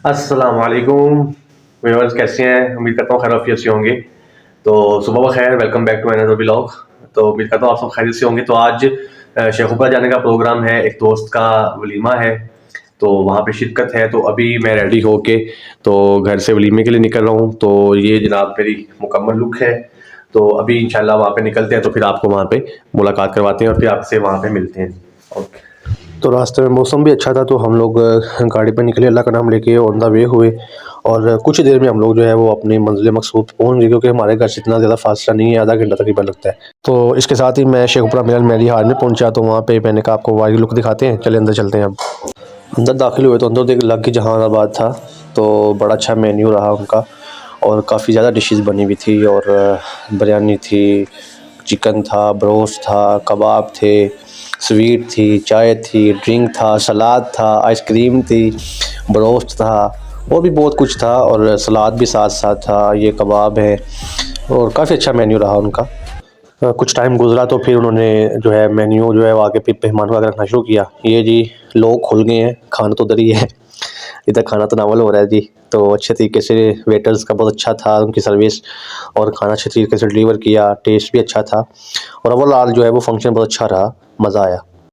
अस्सलाम वालेकुम व्यूअर्स, कैसे हैं? उम्मीद करता हूँ खैर आफियत से होंगे। तो सुबह खैर, welcome back to another vlog. तो उम्मीद करता हूँ आप सब खैरियत से होंगे। तो आज शेखुपुरा जाने का प्रोग्राम है, एक दोस्त का वलीमा है, तो वहाँ पे शिरकत है। तो अभी मैं रेडी होके तो घर से वलीमे के लिए निकल रहा हूँ। तो ये जनाब मेरी मुकम्मल लुक है। तो अभी इंशाल्लाह वहाँ पे निकलते हैं, तो फिर आपको वहाँ पे मुलाकात करवाते हैं और फिर आपसे वहाँ पे मिलते हैं। ओके। तो रास्ते में मौसम भी अच्छा था, तो हम लोग गाड़ी पर निकले, अल्लाह का नाम लेके ऑन द वे हुए। और कुछ ही देर में हम लोग जो है वो अपनी मंजिल मकसूद पहुंच गए, क्योंकि हमारे घर से इतना ज़्यादा फासला नहीं है, आधा घंटा तकरीबन लगता है। तो इसके साथ ही मैं शेखुपुरा मिनल मेरी हाल में पहुंचा। तो वहाँ पे मैंने कहा आपको वाइड लुक दिखाते हैं, चले अंदर चलते हैं। अब अंदर दाखिल हुए तो अंदर देख लग के जहानाबाद था। तो बड़ा अच्छा मेन्यू रहा उनका, और काफ़ी ज़्यादा डिशेस बनी हुई थी। और बिरयानी थी, चिकन था, ब्रोस्ट था, कबाब थे, स्वीट थी, चाय थी, ड्रिंक था, सलाद था, आइसक्रीम थी, ब्रोस्ट था, और भी बहुत कुछ था। और सलाद भी साथ साथ था। ये कबाब है, और काफ़ी अच्छा मेन्यू रहा उनका। कुछ टाइम गुजरा तो फिर उन्होंने जो है मेन्यू जो है वो आगे फिर मेहमानों का रखना शुरू किया। ये जी लोग खुल गए हैं, खाना तो उधर ही है, इधर खाना तनावल हो रहा है जी। तो अच्छे तरीके से वेटर्स का बहुत अच्छा था उनकी सर्विस, और खाना अच्छे तरीके से डिलीवर किया, टेस्ट भी अच्छा था। और ओवरऑल जो है वो फंक्शन बहुत अच्छा रहा, मज़ा आया।